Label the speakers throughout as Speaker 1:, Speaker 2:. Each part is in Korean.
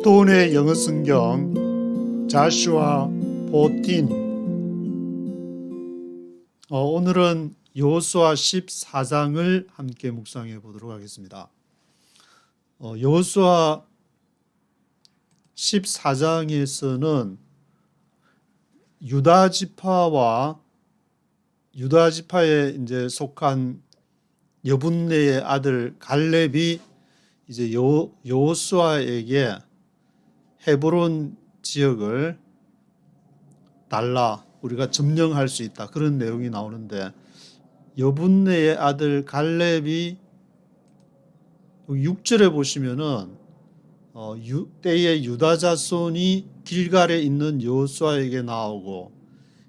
Speaker 1: 스톤의 영어 성경 자슈아 14. 오늘은 여호수아 14장을 함께 묵상해 보도록 하겠습니다. 여호수아 14장에서는 유다 지파에 이제 속한 여분네의 아들 갈렙이 이제 여호수아에게 헤브론 지역을 달라, 우리가 점령할 수 있다, 그런 내용이 나오는데, 여분네의 아들 갈렙이 6절에 보시면은 때에 유다 자손이 길갈에 있는 여호수아에게 나오고,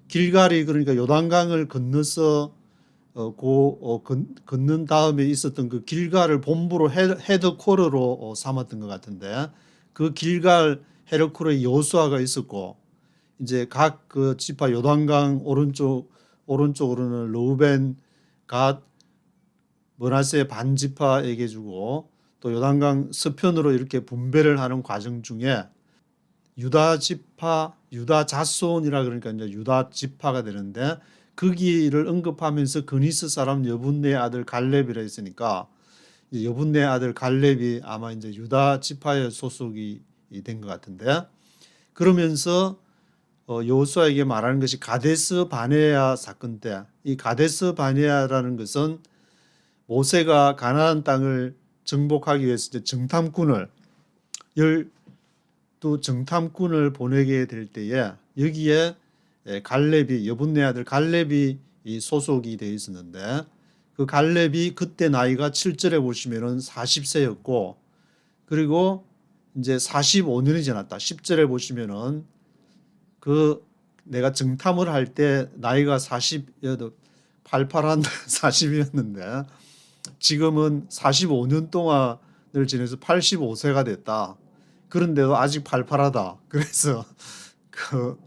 Speaker 1: 길갈이 그러니까 요단강을 건너서 걷는 다음에 있었던 그 길갈을 본부로 헤드쿼터로 삼았던 것 같은데, 그 길갈 헤드쿼터에 여호수아가 있었고, 이제 각 그 지파 요단강 오른쪽으로는 르우벤, 갓, 므낫세 반 지파에게 주고, 또 요단강 서편으로 이렇게 분배를 하는 과정 중에 유다 지파, 유다 자손이라 그러니까 이제 유다 지파가 되는데, 거기를 언급하면서 그니스 사람 여분네의 아들 갈렙이라 했으니까, 여분네의 아들 갈렙이 아마 이제 유다 지파의 소속이 된 것 같은데, 그러면서 여호수아에게 말하는 것이 가데스 바네아 사건 때, 이 가데스 바네아라는 것은 모세가 가나안 땅을 정복하기 위해서 이제 정탐꾼을 보내게 될 때에, 여기에 갈렙이, 여분네 아들 갈렙이 소속이 되어 있었는데, 그 갈렙이 그때 나이가 7절에 보시면은 40세였고, 그리고 이제 45년이 지났다. 10절에 보시면은 그 내가 정탐을 할 때 나이가 88한 40이었는데 지금은 45년 동안을 지내서 85세가 됐다. 그런데도 아직 팔팔하다. 그래서 그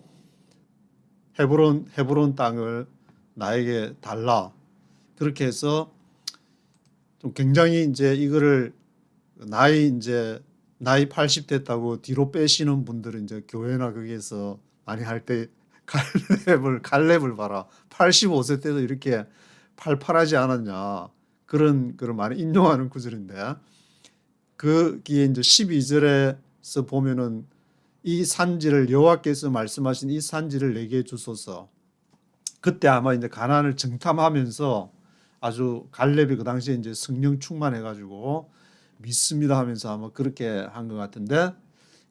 Speaker 1: 헤브론 땅을 나에게 달라. 그렇게 해서 좀 굉장히 이제 이거를 나이 80 됐다고 뒤로 빼시는 분들은 이제 교회나 거기에서 많이 할 때 갈렙을 봐라, 85세 때도 이렇게 팔팔하지 않았냐, 그런 많이 인용하는 구절인데, 거기에 이제 12절에서 보면은 이 산지를, 여호와께서 말씀하신 이 산지를 내게 주소서. 그때 아마 이제 가나안을 정탐하면서 아주 갈렙이 그 당시에 이제 성령 충만해가지고 믿습니다 하면서 아마 그렇게 한 것 같은데,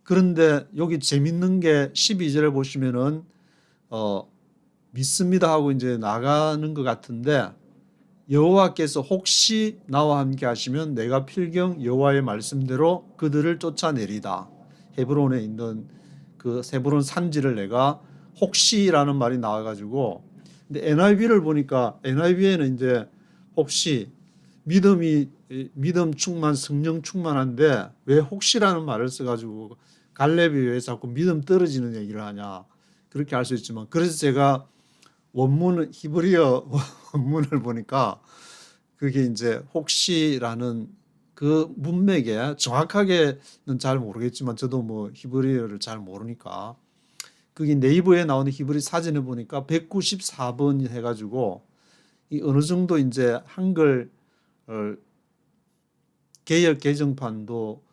Speaker 1: 그런데 여기 재밌는 게 12절에 보시면은 믿습니다 하고 이제 나가는 것 같은데, 여호와께서 혹시 나와 함께 하시면 내가 필경 여호와의 말씀대로 그들을 쫓아내리다. 헤브론에 있는 그 헤브론 산지를 내가, 혹시라는 말이 나와가지고, 근데 NIV를 보니까 NIV에는 이제 혹시 믿음 충만, 성령 충만한데 왜 혹시라는 말을 써가지고 갈렙이 왜 자꾸 믿음 떨어지는 얘기를 하냐, 그렇게 할 수 있지만, 그래서 제가 원문, 히브리어 원문을 보니까 그게 이제 혹시라는 그 문맥에 정확하게는 잘 모르겠지만, 저도 뭐 히브리어를 잘 모르니까, 그게 네이버에 나오는 히브리 사전에 보니까 194번 해가지고, 이 어느 정도 이제 한글 개역 개정판도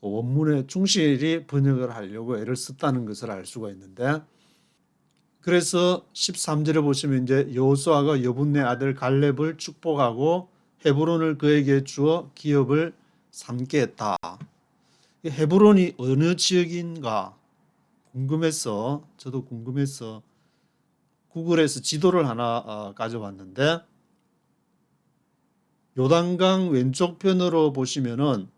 Speaker 1: 원문에 충실히 번역을 하려고 애를 썼다는 것을 알 수가 있는데, 그래서 13절에 보시면 이제 여호수아가 여분네 아들 갈렙을 축복하고 헤브론을 그에게 주어 기업을 삼게 했다. 헤브론이 어느 지역인가 궁금해서, 저도 궁금해서 구글에서 지도를 하나 가져왔는데, 요단강 왼쪽 편으로 보시면은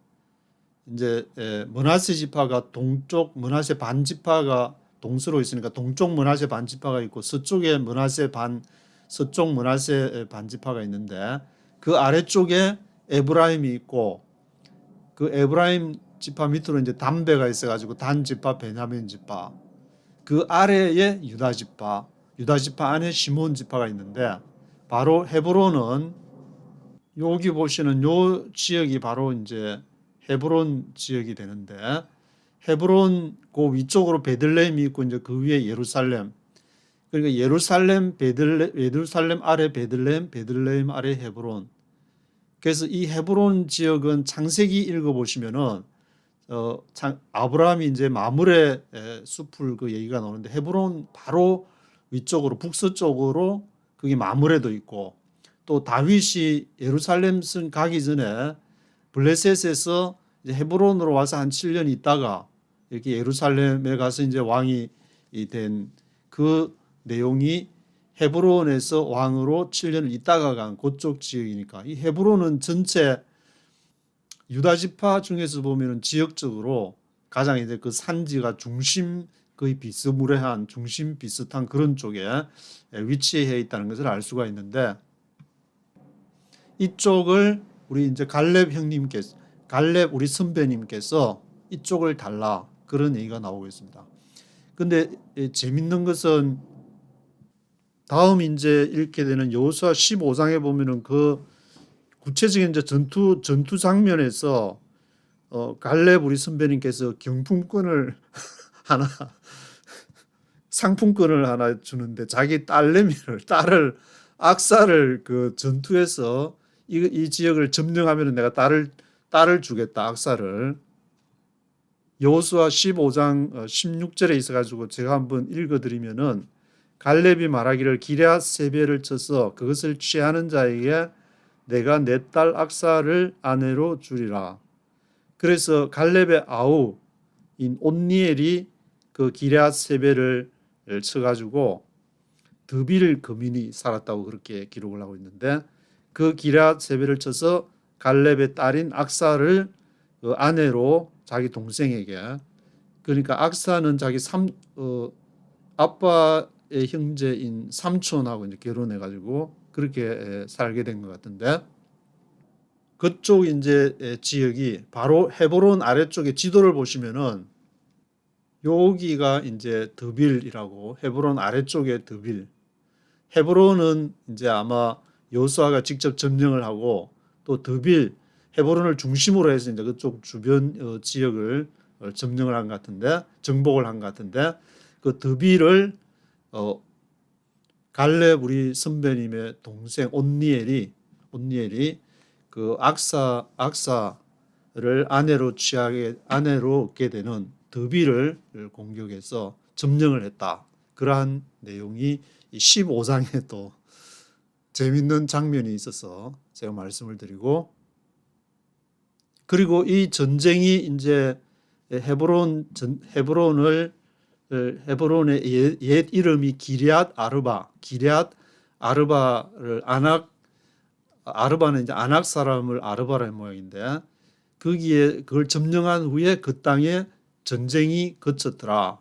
Speaker 1: 이제 므낫세 지파가 동쪽, 므낫세 반 지파가 동서로 있으니까 동쪽 므낫세 반 지파가 있고, 서쪽 므낫세 반 지파가 있는데, 그 아래쪽에 에브라임이 있고, 그 에브라임 지파 밑으로 이제 담배가 있어가지고 단 지파, 베냐민 지파, 그 아래에 유다 지파 안에 시몬 지파가 있는데, 바로 헤브론은 여기 보시는 요 지역이 바로 이제 헤브론 지역이 되는데, 헤브론 그 위쪽으로 베들레헴이 있고 이제 그 위에 예루살렘. 그러니까 예루살렘 아래 베들레헴, 베들레헴 아래 헤브론. 그래서 이 헤브론 지역은 창세기 읽어보시면은 아브라함이 이제 마므레 숲을 그 얘기가 나오는데 헤브론 바로 위쪽으로 북서쪽으로 그게 마므레도 있고 또 다윗이 예루살렘 가기 전에 블레셋에서 이제 헤브론으로 와서 한 7년 있다가 이렇게 예루살렘에 가서 이제 왕이 된 그 내용이 헤브론에서 왕으로 7년을 있다가 간 그쪽 지역이니까 이 헤브론은 전체 유다 지파 중에서 보면은 지역적으로 가장 이제 그 산지가 중심 거의 비스무레한 중심 비슷한 그런 쪽에 위치해 있다는 것을 알 수가 있는데 이쪽을 우리 이제 갈렙 우리 선배님께서 이쪽을 달라 그런 얘기가 나오고 있습니다. 근데 재밌는 것은 다음 이제 읽게 되는 여호수아 15장에 보면은 그 구체적인 이제 전투 장면에서 갈렙 우리 선배님께서 경품권을 하나 상품권을 하나 주는데 자기 딸을 악사를 그 전투에서 이 지역을 점령하면 내가 딸을 주겠다 악사를 여호수아 15장 16절에 있어가지고 제가 한번 읽어드리면은 갈렙이 말하기를 기럇 세벨을 쳐서 그것을 취하는 자에게 내가 내 딸 악사를 아내로 주리라. 그래서 갈렙의 아우인 온니엘이 그 기럇 세벨을 쳐가지고 드빌 거민이 살았다고 그렇게 기록을 하고 있는데 그 기럇 세벨을 쳐서 갈렙의 딸인 악사를 그 아내로 자기 동생에게 그러니까 악사는 자기 아빠의 형제인 삼촌하고 이제 결혼해가지고 그렇게 살게 된 것 같은데 그쪽 이제 지역이 바로 헤브론 아래쪽에 지도를 보시면은 여기가 이제 드빌이라고 헤브론 아래쪽에 드빌. 헤브론은 이제 아마 여호수아가 직접 점령을 하고 또 드빌 헤브론을 중심으로 해서 이제 그쪽 주변 지역을 점령을 한 것 같은데 정복을 한 것 같은데 그 드빌을 갈렙 우리 선배님의 동생 온니엘이 그 악사를 아내로 얻게 되는 드빌을 공격해서 점령을 했다. 그러한 내용이 15장에 또 재밌는 장면이 있어서 제가 말씀을 드리고 그리고 이 전쟁이 이제 헤브론의 옛 이름이 기럇 아르바를 아르바는 이제 아낙 사람을 아르바라는 모양인데 거기에 그걸 점령한 후에 그 땅에 전쟁이 그쳤더라.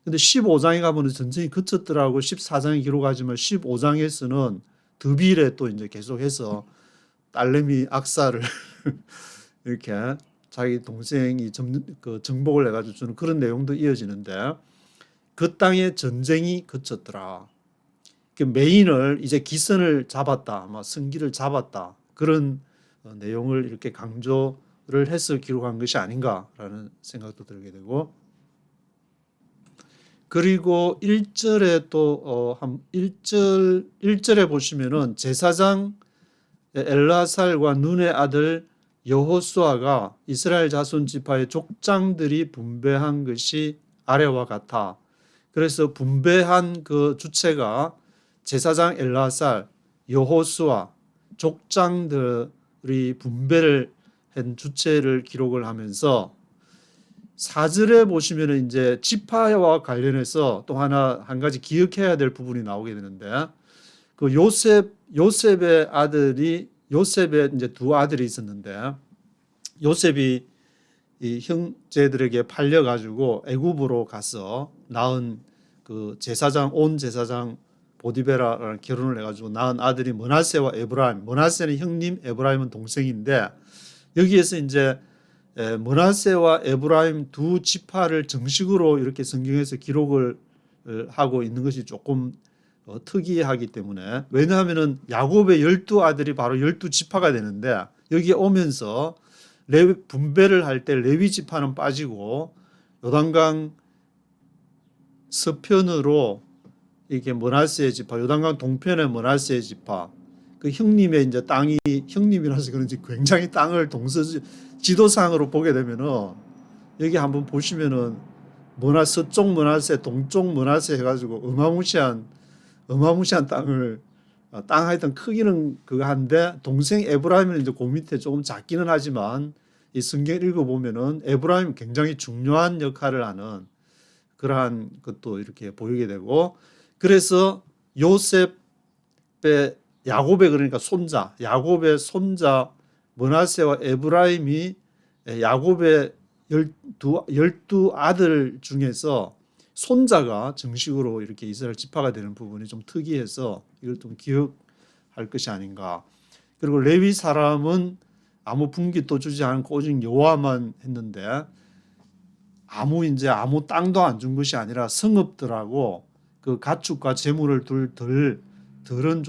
Speaker 1: 근데 15장에 가면 전쟁이 그쳤더라고 14장에 기록하지만 15장에서는 드빌에 또 이제 계속해서 딸내미 악사를 이렇게 자기 동생이 정복을 해가지고 주는 그런 내용도 이어지는데 그 땅에 전쟁이 그쳤더라. 그 메인을 이제 기선을 잡았다, 승기를 잡았다 그런 내용을 이렇게 강조를 해서 기록한 것이 아닌가라는 생각도 들게 되고 그리고 1절에 또 1절에 보시면은 제사장 엘라살과 눈의 아들 여호수아가 이스라엘 자손 지파의 족장들이 분배한 것이 아래와 같아. 그래서 분배한 그 주체가 제사장 엘라살, 여호수아, 족장들이 분배를 한 주체를 기록을 하면서 4절에 보시면은 이제 지파와 관련해서 또 한 가지 기억해야 될 부분이 나오게 되는데 그 요셉의 이제 두 아들이 있었는데 요셉이 이 형제들에게 팔려 가지고 애굽으로 가서 낳은 그 온 제사장 보디베라랑 결혼을 해가지고 낳은 아들이 므낫세와 에브라임. 므낫세는 형님, 에브라임은 동생인데 여기에서 이제 므낫세와 에브라임 두 지파를 정식으로 이렇게 성경에서 기록을 하고 있는 것이 조금 특이하기 때문에 왜냐하면은 야곱의 12아들이 바로 12지파가 되는데 여기에 오면서 분배를 할 때 레위 지파는 빠지고 요단강 서편으로 이게 므낫세의 지파, 요단강 동편의 므낫세의 지파, 그 형님의 이제 땅이 형님이라서 그런지 굉장히 땅을 지도상으로 보게 되면은 여기 한번 보시면은 서쪽 므낫세, 동쪽 므낫세 해가지고 어마무시한 땅을 땅 하여튼 크기는 그거 한데 동생 에브라임은 이제 그 밑에 조금 작기는 하지만 이 성경 읽어보면은 에브라임 굉장히 중요한 역할을 하는 그러한 것도 이렇게 보이게 되고 그래서 요셉의 야곱의 그러니까 야곱의 손자 므낫세와 에브라임이 야곱의 열두 아들 중에서 손자가 정식으로 이렇게 이스라엘 지파가 되는 부분이 좀 특이해서 이걸 좀 기억할 것이 아닌가. 그리고 레위 사람은 아무 분깃도 주지 않고 오직 여호와만 했는데 아무 땅도 안 준 것이 아니라 성읍들하고 그 가축과 재물을 들은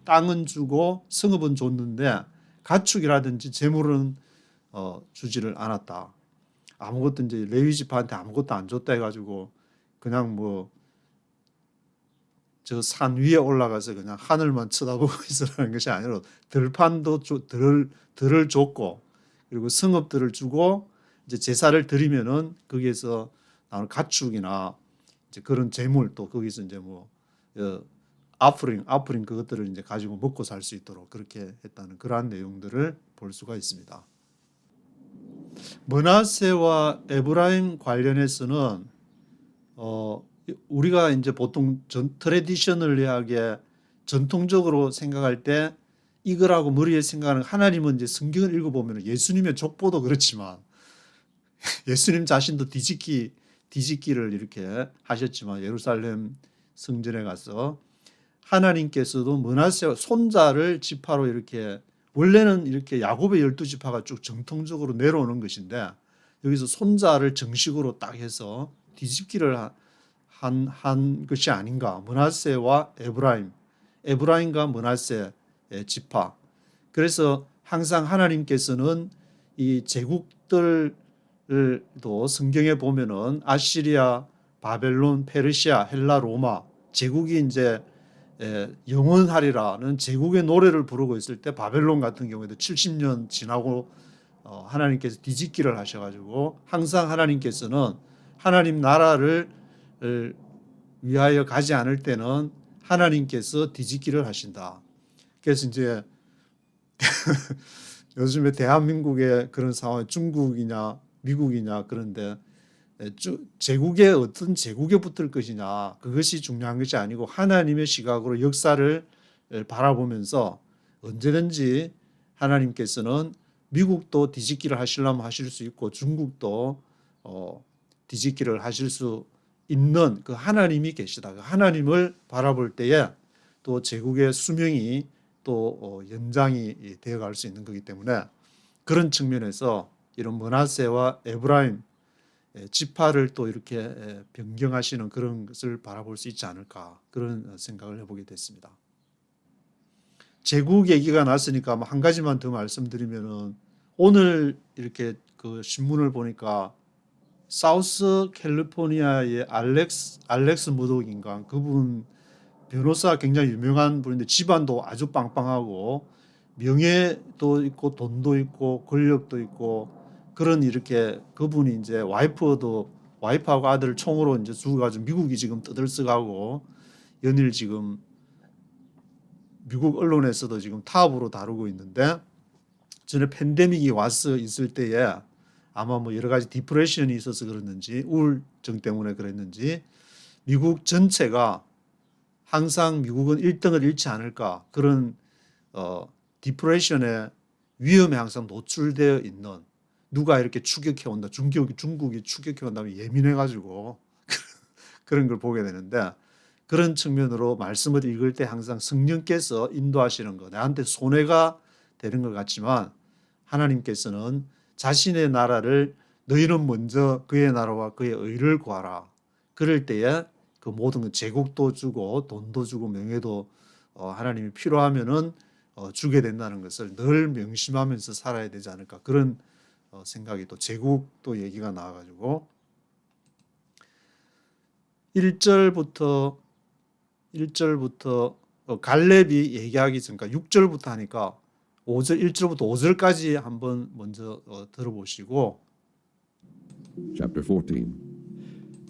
Speaker 1: 땅은 주고 성읍은 줬는데 가축이라든지 재물은 주지를 않았다. 아무것도 이제 레위 지파한테 아무것도 안 줬다 해가지고 그냥 뭐 저 산 위에 올라가서 그냥 하늘만 쳐다보고 있으라는 것이 아니라 들을 줬고 그리고 성읍들을 주고 이제 제사를 드리면은 거기에서 나오는 가축이나 이제 그런 재물 또 거기서 이제 뭐 아프링 그것들을 이제 가지고 먹고 살 수 있도록 그렇게 했다는 그러한 내용들을 볼 수가 있습니다. 므낫세와 에브라임 관련해서는 우리가 이제 보통 트레디셔널리하게 전통적으로 생각할 때 이거라고 머리에 생각하는 하나님은 이제 성경을 읽어보면 예수님의 족보도 그렇지만 예수님 자신도 뒤집기를 이렇게 하셨지만 예루살렘 성전에 가서 하나님께서도 므낫세와 손자를 지파로 이렇게 원래는 이렇게 야곱의 12지파가 쭉 정통적으로 내려오는 것인데 여기서 손자를 정식으로 딱 해서 뒤집기를 한 것이 아닌가. 므낫세와 에브라임과 므낫세의 지파. 그래서 항상 하나님께서는 이 제국들도 성경에 보면은 아시리아, 바벨론, 페르시아, 헬라, 로마 제국이 이제 영원하리라는 제국의 노래를 부르고 있을 때 바벨론 같은 경우에도 70년 지나고 하나님께서 뒤집기를 하셔가지고 항상 하나님께서는 하나님 나라를 위하여 가지 않을 때는 하나님께서 뒤집기를 하신다. 그래서 이제 요즘에 대한민국의 그런 상황, 중국이냐 미국이냐 그런데 제국에 어떤 제국에 붙을 것이냐 그것이 중요한 것이 아니고 하나님의 시각으로 역사를 바라보면서 언제든지 하나님께서는 미국도 뒤집기를 하시려면 하실 수 있고 중국도 뒤집기를 하실 수 있는 그 하나님이 계시다. 그 하나님을 바라볼 때에 또 제국의 수명이 또 연장이 되어갈 수 있는 거기 때문에 그런 측면에서 이런 므낫세와 에브라임 지파를 또 이렇게 변경하시는 그런 것을 바라볼 수 있지 않을까 그런 생각을 해보게 됐습니다. 제국 얘기가 났으니까 한 가지만 더 말씀드리면은 오늘 이렇게 그 신문을 보니까 사우스 캘리포니아의 알렉스 머독인가 그분 변호사 굉장히 유명한 분인데 집안도 아주 빵빵하고 명예도 있고 돈도 있고 권력도 있고 그런 이렇게 그분이 이제 와이프하고 아들을 총으로 이제 죽어가지고 미국이 지금 떠들썩하고 연일 지금 미국 언론에서도 지금 탑으로 다루고 있는데 전에 팬데믹이 와서 있을 때에 아마 뭐 여러 가지 디프레션이 있어서 그랬는지 우울증 때문에 그랬는지 미국 전체가 항상 미국은 1등을 잃지 않을까 그런 디프레션의 위험에 항상 노출되어 있는 누가 이렇게 추격해 온다 중국이 추격해 온다면 예민해가지고 그런 걸 보게 되는데 그런 측면으로 말씀을 읽을 때 항상 성령께서 인도하시는 거 나한테 손해가 되는 것 같지만 하나님께서는 자신의 나라를 너희는 먼저 그의 나라와 그의 의를 구하라. 그럴 때에 그 모든 것 제국도 주고 돈도 주고 명예도 하나님이 필요하면은 주게 된다는 것을 늘 명심하면서 살아야 되지 않을까 그런 생각이 또 제국도 얘기가 나와가지고 1절부터 갈렙이 얘기하기 전, 그러니까 6절부터 하니까 1절부터 5절까지 한번 먼저 들어보시고.
Speaker 2: Chapter 14.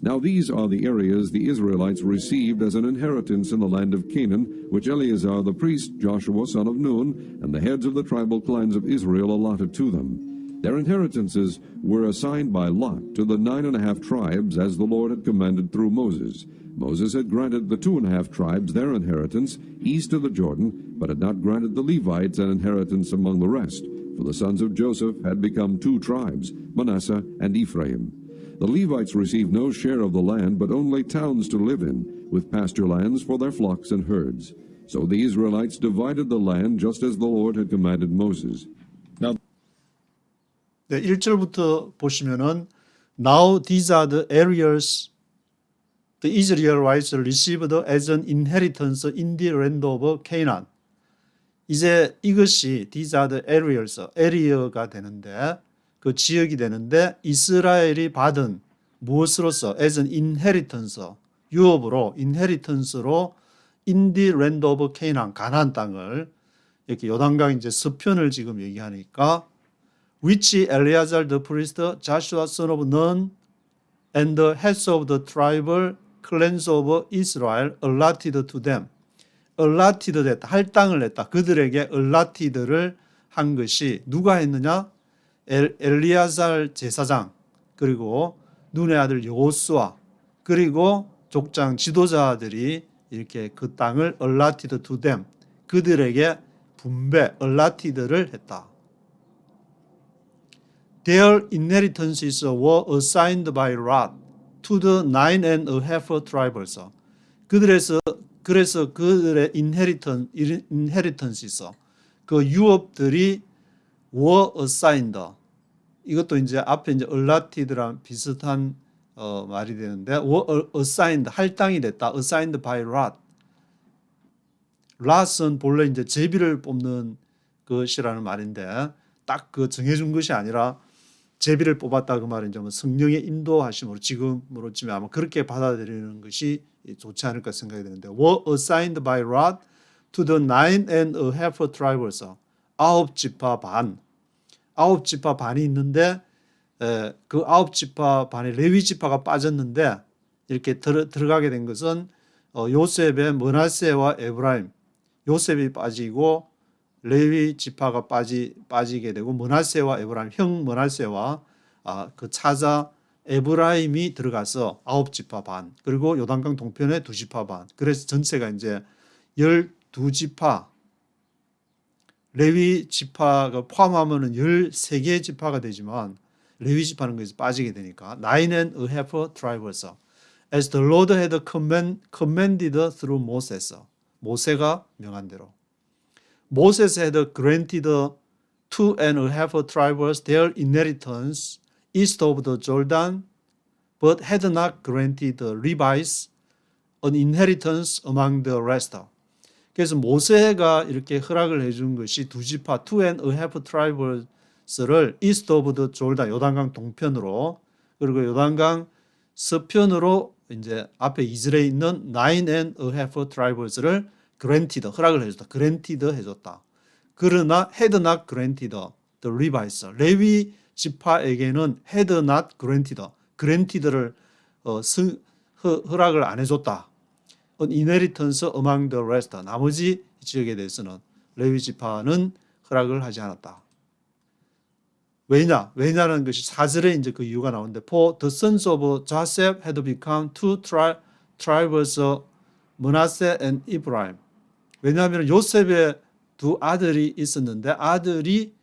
Speaker 2: Now these are the areas the Israelites received as an inheritance in the land of Canaan, which Eleazar the priest, Joshua son of Nun, and the heads of the tribal clans of Israel allotted to them. Their inheritances were assigned by lot to the 9.5 tribes, as the Lord had commanded through Moses. Moses had granted the 2.5 tribes their inheritance east of the Jordan, but had not granted the Levites an inheritance among the rest, for the sons of Joseph had become 2 tribes, Manasseh and Ephraim. The Levites received no share of the land, but only towns to live in, with pasture lands for their flocks and herds. So the Israelites divided the land just as the Lord had commanded Moses.
Speaker 1: 네, 1절부터 보시면은 Now these are the areas the Israelites received as an inheritance in the land of Canaan. 이제 이것이 these are the areas, area가 되는데 그 지역이 되는데 이스라엘이 받은 무엇으로서 as an inheritance, 유업으로 inheritance로 in the land of Canaan, 가나안 땅을 이렇게 요단강 이제 서편을 지금 얘기하니까 which Eleazar the priest, Joshua son of Nun, and the heads of the tribal clans of Israel allotted to them. allotted 됐다. 할당을 했다. 그들에게 alloted를 한 것이 누가 했느냐? 엘리아살 제사장, 그리고 눈의 아들 여호수아, 그리고 족장 지도자들이 이렇게 그 땅을 allotted to them, 그들에게 분배, alloted를 했다. Their inheritances were assigned by lot to the 9.5 tribes. 그래서 그들의 inheritances, 그 유업들이 were assigned. 이것도 이제 앞에 이제 alloted랑 비슷한 말이 되는데 were assigned, 할당이 됐다. assigned by lot. lot은 본래 이제 제비를 뽑는 것이라는 말인데 딱 그 정해준 것이 아니라 제비를 뽑았다 그 말은 좀 성령의 인도하심으로 지금으로 치면 아마 그렇게 받아들이는 것이 좋지 않을까 생각이 되는데 were assigned by lot to the 9.5 tribes. 9지파 반. 9지파 반이 있는데 그 9지파 반에 레위 지파가 빠졌는데 이렇게 들어가게 된 것은 요셉의 므낫세와 에브라임, 요셉이 빠지고 레위 지파가 빠지게 되고 므낫세와 에브라임, 형 므낫세와 그 차자 에브라임이 들어가서 9지파 반, 그리고 요단강 동편에 2지파 반. 그래서 전체가 이제 12지파, 레위 지파가 포함하면은 13개의 지파가 되지만 레위 지파는 거기서 빠지게 되니까 9.5 tribes as the Lord had commanded through Moses. 모세가 명한 대로. Moses had granted 2.5 tribes their inheritance east of the Jordan, but had not granted the Levites an inheritance among the rest. 그래서 모세가 이렇게 허락을 해준 것이 2지파, 2.5 tribes를 east of the Jordan, 요단강 동편으로, 그리고 요단강 서편으로 이제 앞에 이스라엘에 있는 9.5 tribes를 granted, 허락을 해줬다. granted 해줬다. 그러나 had not granted the Levites. 레위 지파에게는 had not granted, granted를 허락을 안 해줬다. an inheritance among the rest. 나머지 지역에 대해서는 레위 지파는 허락을 하지 않았다. 왜냐라는 것이 4절에 이제 그 이유가 나오는데 for the sons of Joseph had become 2 tribes, Manasseh and Ephraim. 왜냐하면 요셉의 2 아들이 있었는데 아들이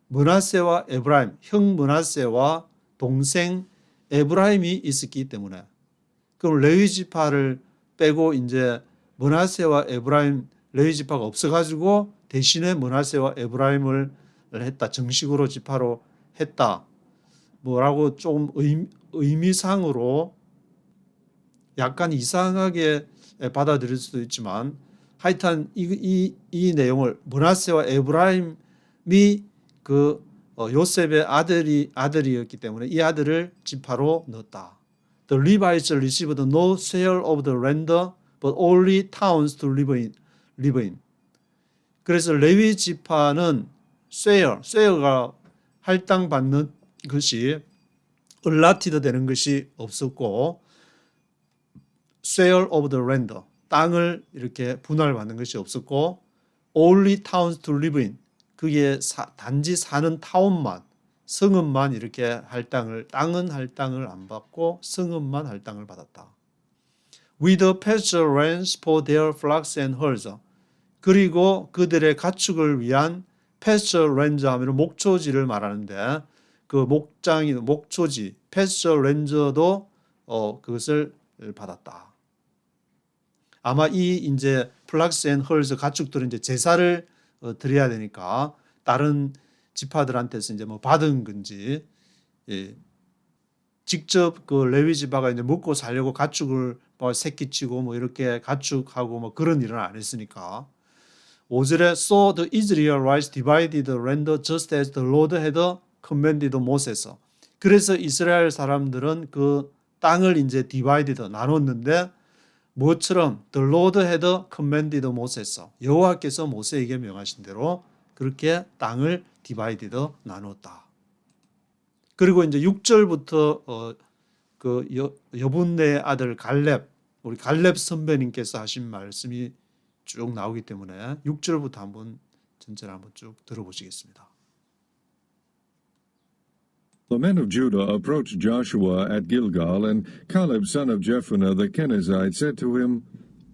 Speaker 1: 므낫세와 에브라임, 형 므낫세와 동생 에브라임이 있었기 때문에 그럼 레위 지파를 빼고 이제 므낫세와 에브라임 레위 지파가 없어가지고 대신에 므낫세와 에브라임을 했다. 정식으로 지파로 했다. 뭐라고 좀 의미상으로 약간 이상하게 받아들일 수도 있지만 하여튼 이 내용을 므낫세와 에브라임이 그 요셉의 아들이었기 때문에 이 아들을 지파로 넣었다. The Levites received no share of the land, but only towns to live in. 그래서 레위 지파는 쉐어가 할당받는 것이 allotted 되는 것이 없었고 share of the land, 땅을 이렇게 분할받는 것이 없었고 only towns to live in, 그게 단지 사는 타운만, 성읍만 이렇게 땅은 할당을 안 받고 성읍만 할당을 받았다. With pasture lands for their flocks and herds. 그리고 그들의 가축을 위한 pasture lands 하면 목초지를 말하는데 그 목초지 pasture lands도 그것을 받았다. 아마 이 이제 flocks and herds 가축들은 이제 제사를 드려야 되니까 다른 지파들한테서 이제 뭐 받은 건지, 직접 그 레위 지파가 이제 먹고 살려고 가축을 뭐 새끼치고 뭐 이렇게 가축하고 뭐 그런 일은 안 했으니까. 5절에 So the Israelites divided the land just as the Lord had commanded Moses. 그래서 이스라엘 사람들은 그 땅을 이제 divided 나눴는데 뭐처럼 the Lord had commanded Moses. 여호와께서 모세에게 명하신 대로 그렇게 땅을 디바이디드 나눴다. 그리고 이제 6절부터 그 여분네의 아들 갈렙, 우리 갈렙 선배님께서 하신 말씀이 쭉 나오기 때문에 6절부터 한번 전체를 한번 쭉 들어보시겠습니다.
Speaker 2: The men of Judah approached Joshua at Gilgal, and Caleb son of Jephunneh the Kenizzite said to him,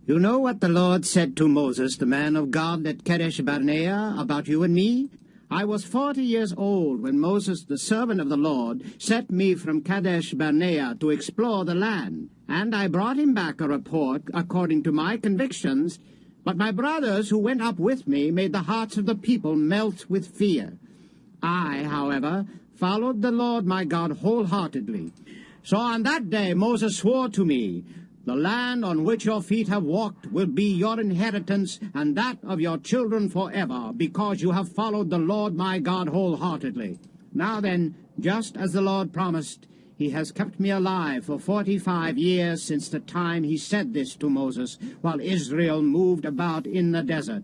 Speaker 3: You know what the Lord said to Moses, the man of God, at Kadesh Barnea, about you and me? I was 40 years old when Moses, the servant of the Lord, sent me from Kadesh Barnea to explore the land, and I brought him back a report according to my convictions, but my brothers who went up with me made the hearts of the people melt with fear. I, however, followed the Lord my God wholeheartedly. So on that day Moses swore to me, The land on which your feet have walked will be your inheritance and that of your children forever, because you have followed the Lord my God wholeheartedly. Now then, just as the Lord promised, he has kept me alive for 45 years since the time he said this to Moses, while Israel moved about in the desert.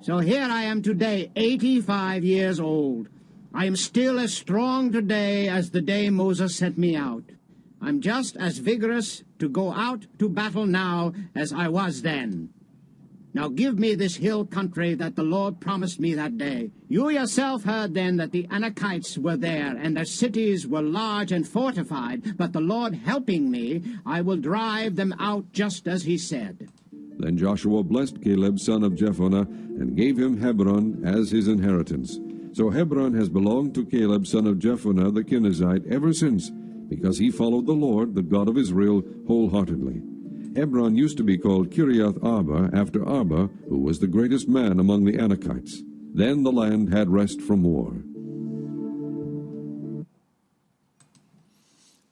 Speaker 3: So here I am today, 85 years old. I am still as strong today as the day Moses sent me out. I'm just as vigorous to go out to battle now as I was then. Now give me this hill country that the Lord promised me that day. You yourself heard then that the Anakites were there, and their cities were large and fortified, but the Lord helping me, I will drive them out just as he said.
Speaker 2: Then Joshua blessed Caleb son of Jephunneh, and gave him Hebron as his inheritance. So Hebron has belonged to Caleb son of Jephunneh the Kenizzite ever since, because he followed the Lord, the God of Israel, wholeheartedly. Hebron used to be called Kiriath Arba, after Arba, who was the greatest man among the Anakites. Then the land had rest from war.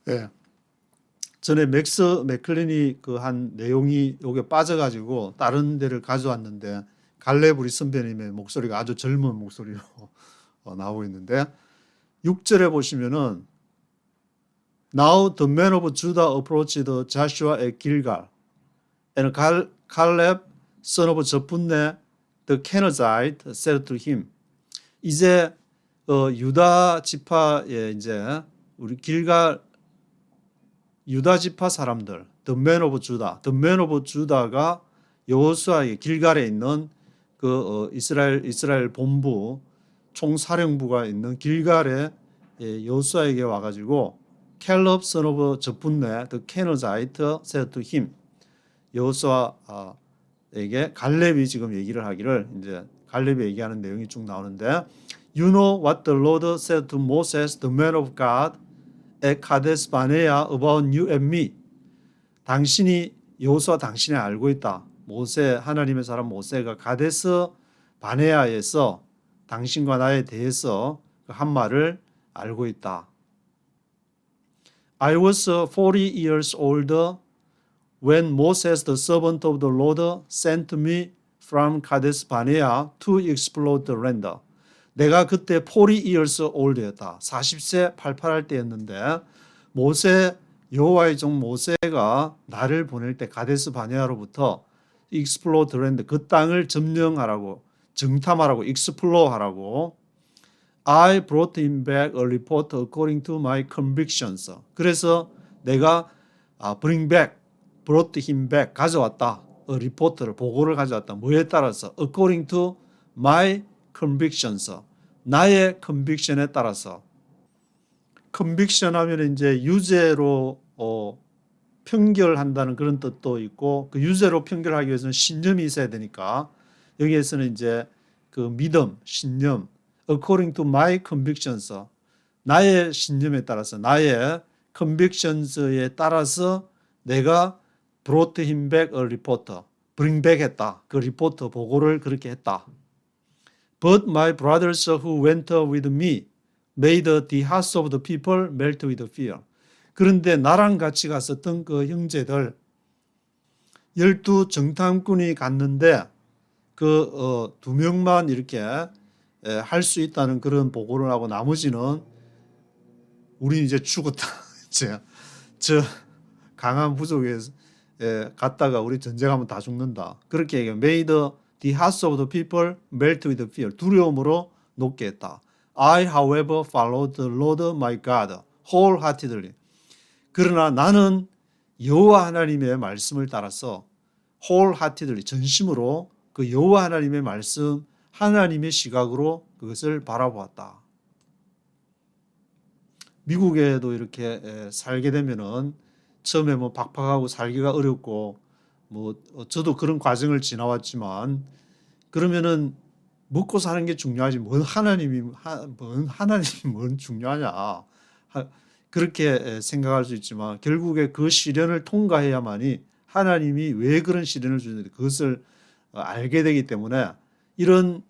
Speaker 1: 네. 전에 맥스 맥클린이 그 한 내용이 여기 빠져가지고 다른 데를 가져왔는데 갈렙 우리 선배님의 목소리가 아주 젊은 목소리로 나오고 있는데 6절에 보시면은 Now the men of Judah approached Joshua at Gilgal, and Caleb, son of Jephunneh, the Kenizzite, said to him. 이제 유다 지파의 이제 우리 길갈 유다 지파 사람들, the men of Judah가 여호수아의 길갈에 있는 그 이스라엘 본부 총사령부가 있는 길갈에 여호수아에게 와가지고 Caleb son of Jephunneh, the Kenizzite, said to him. 여호수아에게 갈렙이 지금 얘기를 하기를 이제 갈렙이 얘기하는 내용이 쭉 나오는데 You know what the Lord said to Moses, the man of God, at Kadesh Barnea about you and me. 당신이 여호수아 당신이 알고 있다. 모세 하나님의 사람 모세가 가데스 바네아에서 당신과 나에 대해서 한 말을 알고 있다. I was 40 years old when Moses, the servant of the Lord, sent me from Kadesh Barnea to explore the land. 내가 그때 40 years old였다. 40세 팔팔할 때였는데 모세 여호와의 종 모세가 나를 보낼 때 가데스 바네아로부터 explore the land, 그 땅을 점령하라고, 정탐하라고, explore 하라고 I brought him back a report according to my convictions. 그래서 내가 bring back, brought him back, 가져왔다. a report를, 보고를 가져왔다. 뭐에 따라서? according to my convictions. 나의 conviction에 따라서. conviction 하면 이제 유죄로 편결한다는 그런 뜻도 있고, 그 유죄로 편결하기 위해서는 신념이 있어야 되니까 여기에서는 이제 그 믿음, 신념, according to my convictions, 나의 신념에 따라서, 나의 convictions에 따라서 내가 brought him back a report, bring back 했다. 그 리포터 보고를 그렇게 했다. But my brothers who went with me made the hearts of the people melt with fear. 그런데 나랑 같이 갔었던 그 형제들 12 정탐꾼이 갔는데 그 2명만 이렇게 할 수 있다는 그런 보고를 하고 나머지는 우린 이제 죽었다. 이제 저 강한 부족에 갔다가 우리 전쟁하면 다 죽는다. 그렇게 얘기해. Made the hearts of the people melt with fear. 두려움으로 녹게 했다. I, however, followed the Lord my God wholeheartedly. 그러나 나는 여호와 하나님의 말씀을 따라서 wholeheartedly, 전심으로 그 여호와 하나님의 말씀, 하나님의 시각으로 그것을 바라보았다. 미국에도 이렇게 살게 되면은 처음에 뭐 팍팍하고 살기가 어렵고 뭐 저도 그런 과정을 지나왔지만 그러면은 먹고 사는 게 중요하지 뭔 하나님이 뭔 중요하냐 그렇게 생각할 수 있지만 결국에 그 시련을 통과해야만이 하나님이 왜 그런 시련을 주는지 그것을 알게 되기 때문에 이런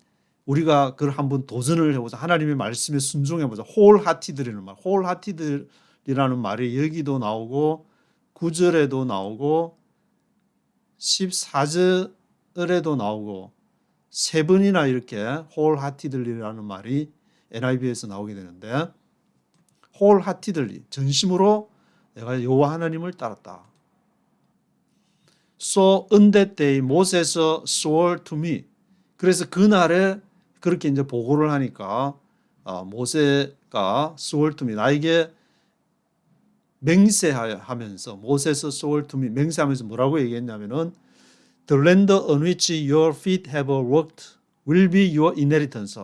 Speaker 1: 우리가 그걸 한번 도전을 해보자. 하나님의 말씀에 순종해보자. wholehearted라는 말. wholehearted이라는 말이 여기도 나오고 9절에도 나오고 14절에도 나오고 세 번이나 이렇게 wholeheartedly라는 말이 NIV에서 나오게 되는데 wholeheartedly, 전심으로 내가 여호와 하나님을 따랐다. So on that day Moses swore to me. 그래서 그날에 그렇게 이제 보고를 하니까 모세가 swore to me, 나에게 맹세하면서 모세서 swore to me, 맹세하면서 뭐라고 얘기했냐면은 The land on which your feet have walked will be your inheritance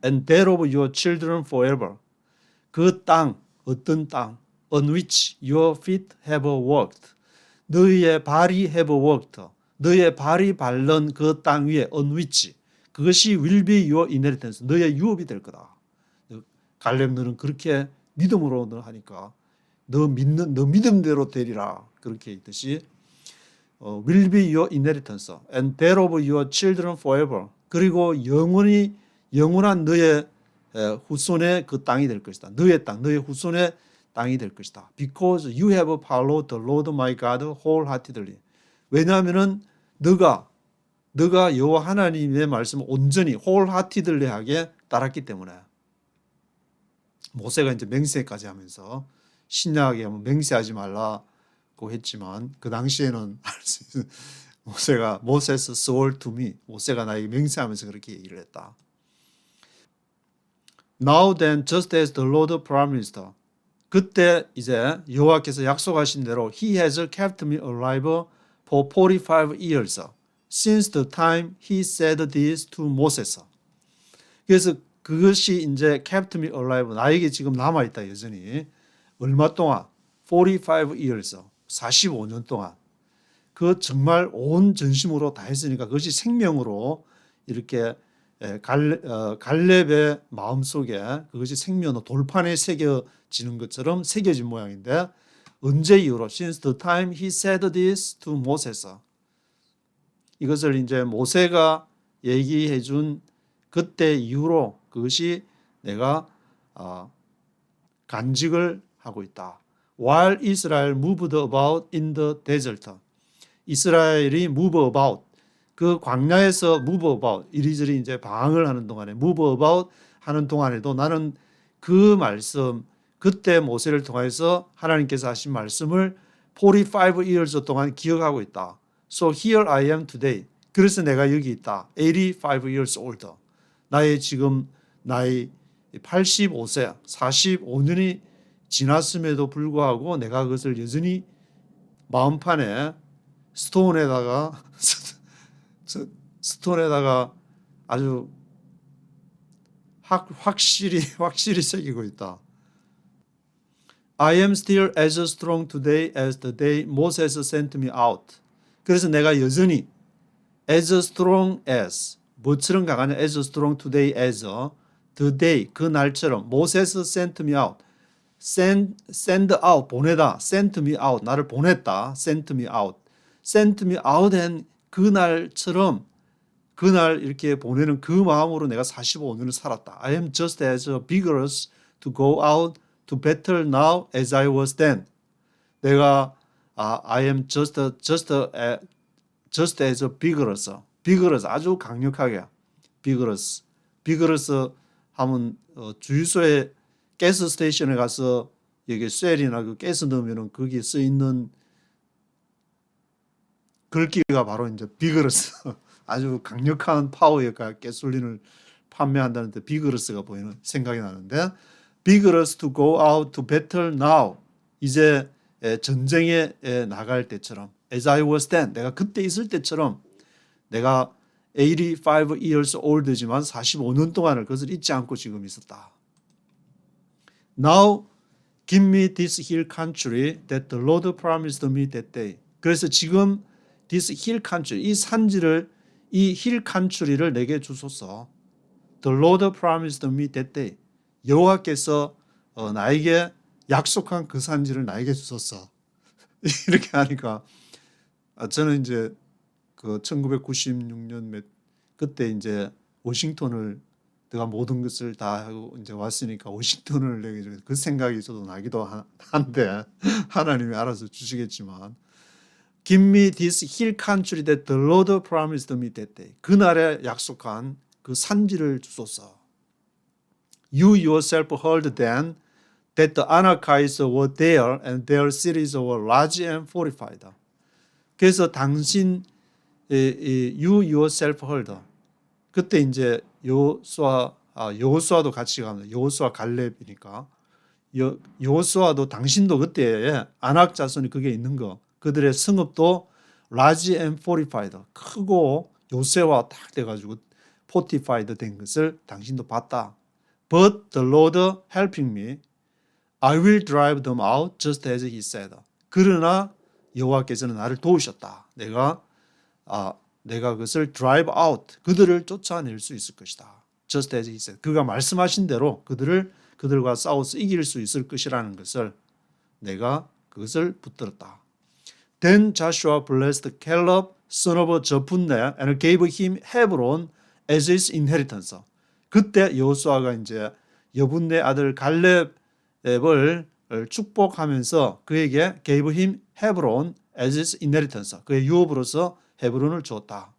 Speaker 1: and that of your children forever. 그 땅, 어떤 땅, on which your feet have walked, 너희의 발이 have walked, 너희의 발이 밟는 그 땅 위에 on which, 그것이 will be your inheritance, 너희의 유업이 될 거다. 갈렙 너는 그렇게 믿음으로 너 하니까 너 믿음대로 되리라 그렇게 있듯이 will be your inheritance and that of your children forever. 그리고 영원한 너의 후손의 그 땅이 될 것이다. 너의 땅, 너의 후손의 땅이 될 것이다. Because you have followed the Lord my God wholeheartedly. 왜냐하면은 너가 여호와 하나님의 말씀을 온전히 wholeheartedly하게 따랐기 때문에. 모세가 이제 맹세까지 하면서 신약에 하면 맹세하지 말라고 했지만 그 당시에는 할 수 있는 모세가 Moses swore to me, 모세가 나에게 맹세하면서 그렇게 얘기를 했다. Now then, just as the Lord promised, 그때 이제 여호와께서 약속하신 대로 He has kept me alive for 45 years since the time He said this to Moses. 그래서 그것이 이제 kept me alive, 나에게 지금 남아있다 여전히. 얼마 동안? 45 years, 45년 동안. 그 정말 온 전심으로 다 했으니까 그것이 생명으로 이렇게 갈렙의 마음속에 그것이 생명으로 돌판에 새겨지는 것처럼 새겨진 모양인데 언제 이후로? Since the time he said this to Moses. 이것을 이제 모세가 얘기해 준 그때 이후로 그것이 내가 간직을 하고 있다. While Israel moved about in the desert. 이스라엘이 move about, 그 광야에서 move about, 이리저리 이제 방황을 하는 동안에 move about 하는 동안에도 나는 그 말씀, 그때 모세를 통해서 하나님께서 하신 말씀을 45 years 동안 기억하고 있다. So here I am today. 그래서 내가 여기 있다. 85 years older. 나의 지금 나이 85세, 45년이 지났음에도 불구하고 내가 그것을 여전히 마음판에 스톤에다가 아주 확실히 새기고 있다. I am still as strong today as the day Moses sent me out. 그래서 내가 여전히 as strong as 뭐처럼 강하냐? as strong today as the day 그 날처럼 Moses sent me out. send out 보내다. sent me out 나를 보냈다. sent me out 한 그 날처럼 그날 이렇게 보내는 그 마음으로 내가 45년을 살았다. I am just as vigorous to go out to battle now as I was then. 내가 I am just as vigorous 아주 강력하게 vigorous 하면 주유소에 가스 스테이션에 가서 여기 셀이나 그 가스 넣으면은 거기에 써 있는 글귀가 바로 이제 vigorous 아주 강력한 파워의 가솔린을 판매한다는데 vigorous가 보이는 생각이 나는데 vigorous to go out to battle now 이제 전쟁에 나갈 때처럼 as I was then 내가 그때 있을 때처럼 내가 85 years old지만 45년 동안을 그것을 잊지 않고 지금 있었다. Now give me this hill country that the Lord promised me that day. 그래서 지금 this hill country 이 산지를 이 hill country를 내게 주소서. The Lord promised me that day. 여호와께서 나에게 약속한 그 산지를 나에게 주소서. 이렇게 하니까 저는 이제 그 1996년 그때 이제 워싱턴을 내가 모든 것을 다 하고 이제 왔으니까 워싱턴을 내게 그 생각이 저도 나기도 한데 하나님이 알아서 주시겠지만 Give me this hill country that the Lord promised me that day. 그날에 약속한 그 산지를 주소서. You yourself heard then that the Anakites were there and their cities were large and fortified. 그래서 당신 you yourself heard. 그때 이제 여호수아도 같이 갑니다. 여호수아 갈렙이니까 여호수아도 당신도 그때 아낙 자손이 그게 있는 거. 그들의 성읍도 large and fortified 크고 요새화 딱 돼가지고 fortified 된 것을 당신도 봤다. But the Lord helping me, I will drive them out just as He said. 그러나 여호와께서는 나를 도우셨다. 내가 그것을 drive out 그들을 쫓아낼 수 있을 것이다. Just as He said. 그가 말씀하신 대로 그들과 싸워서 이길 수 있을 것이라는 것을 내가 그것을 붙들었다. Then Joshua blessed Caleb, son of Jephunneh, and gave him Hebron as his inheritance. 그때 여호수아가 이제 여분네 아들 갈렙을 축복하면서 그에게 gave him Hebron as his inheritance. 그의 유업으로서 헤브론을 줬다.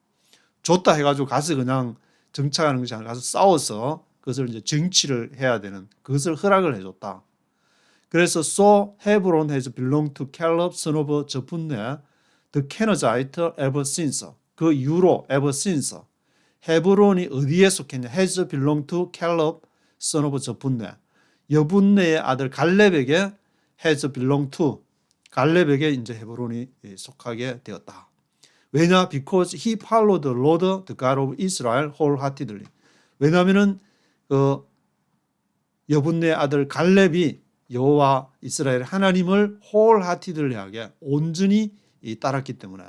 Speaker 1: 줬다 해가지고 가서 그냥 정착하는 것이 아니라 가서 싸워서 그것을 이제 정치를 해야 되는 그것을 허락을 해줬다. 그래서 so Hebron has belonged to Caleb son of Jephunneh, the Kenizzite ever since. 그 이후로 ever since. 헤브론이 어디에 속했냐? has belonged to Caleb son of Jephunneh. 여분네의 아들 갈렙에게 has belonged to. 갈렙에게 이제 헤브론이 속하게 되었다. 왜냐? Because he followed the Lord, the God of Israel, wholeheartedly. 왜냐하면은 그 여분네의 아들 갈렙이 여호와 이스라엘 하나님을 wholeheartedly하게 온전히 따랐기 때문에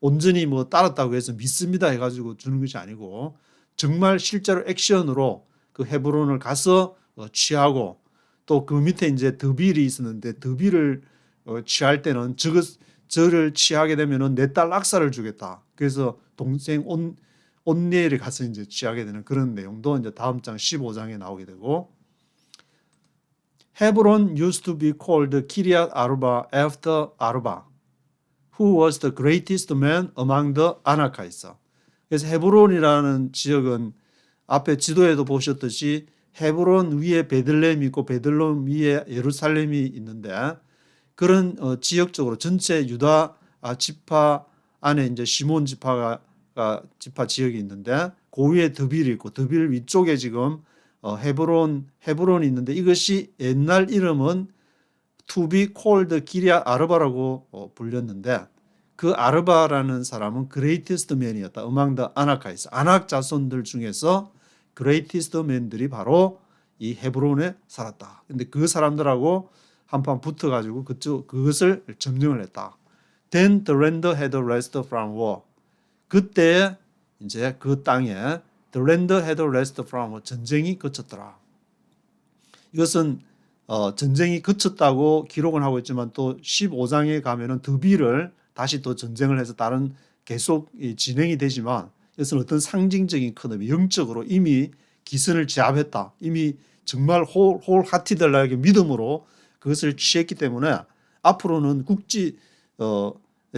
Speaker 1: 온전히 뭐 따랐다고 해서 믿습니다 해가지고 주는 것이 아니고 정말 실제로 액션으로 그 헤브론을 가서 취하고 또 그 밑에 이제 드빌이 있었는데 드빌을 취할 때는 저를 취하게 되면은 내 딸 악사를 주겠다. 그래서 동생 온니엘이 가서 이제 취하게 되는 그런 내용도 이제 다음 장 15장에 나오게 되고 Hebron used to be called Kiryat Arba after Arba, who was the greatest man among the Anakites. 그래서 헤브론이라는 지역은 앞에 지도에도 보셨듯이 헤브론 위에 베들레헴이 있고 베들레헴 위에 예루살렘이 있는데 그런 지역적으로 전체 유다 지파 안에 이제 시몬 지파 지역이 있는데 그 위에 드빌이 있고 드빌 위쪽에 지금 헤브론이 있는데 이것이 옛날 이름은 to be called 기리앗 아르바라고 불렸는데 그 아르바라는 사람은 greatest man이었다. among the 아낙하이스. 아낙 자손들 중에서 greatest man들이 바로 이 헤브론에 살았다. 근데 그 사람들하고 한판 붙어가지고 그것을 점령을 했다. Then the land had rest from war. 그때 이제 그 땅에 the land had rest from war. 전쟁이 그쳤더라. 이것은 전쟁이 그쳤다고 기록은 하고 있지만 또 15장에 가면은 드빌을 다시 또 전쟁을 해서 다른 계속 진행이 되지만 이것은 어떤 상징적인 큰 영적으로 이미 기선을 제압했다. 이미 정말 홀하티들라에게 믿음으로 그것을 취했기 때문에 앞으로는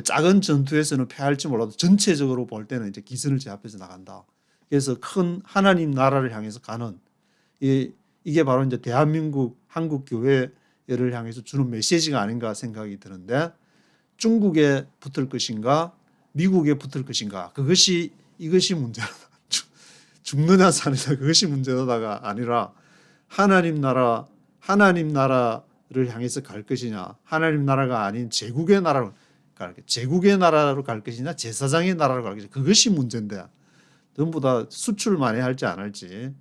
Speaker 1: 작은 전투에서는 패할지 몰라도 전체적으로 볼 때는 이제 기선을 제압해서 나간다. 그래서 큰 하나님 나라를 향해서 가는 이게 바로 이제 대한민국 한국 교회를 향해서 주는 메시지가 아닌가 생각이 드는데 중국에 붙을 것인가 미국에 붙을 것인가 이것이 문제다. 죽느냐 사느냐 그것이 문제다가 아니라 하나님 나라를 향해서 갈 것이냐 하나님 나라가 아닌 제국의 나라로 갈 것이냐 제사장의 나라로 갈 것이냐 그것이 문제인데 전부 다 수출 많이 할지 안 할지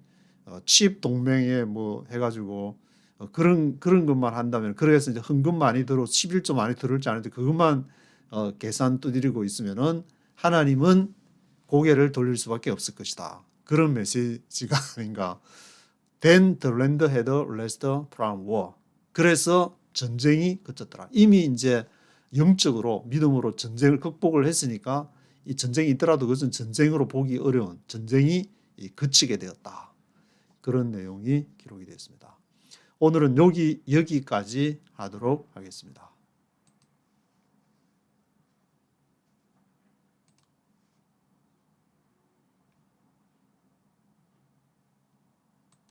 Speaker 1: 칩 동맹에 뭐 해가지고 그런 것만 한다면 그래서 이제 헌금 많이 들어 11조 많이 들을지 안 할지 그것만 계산 두드리고 있으면은 하나님은 고개를 돌릴 수밖에 없을 것이다. 그런 메시지가 아닌가. Then the land had rest from war. 그래서 전쟁이 그쳤더라. 이미 이제 영적으로 믿음으로 전쟁을 극복을 했으니까 이 전쟁이 있더라도 그것은 전쟁으로 보기 어려운 전쟁이 그치게 되었다. 그런 내용이 기록이 되었습니다. 오늘은 여기까지 하도록 하겠습니다.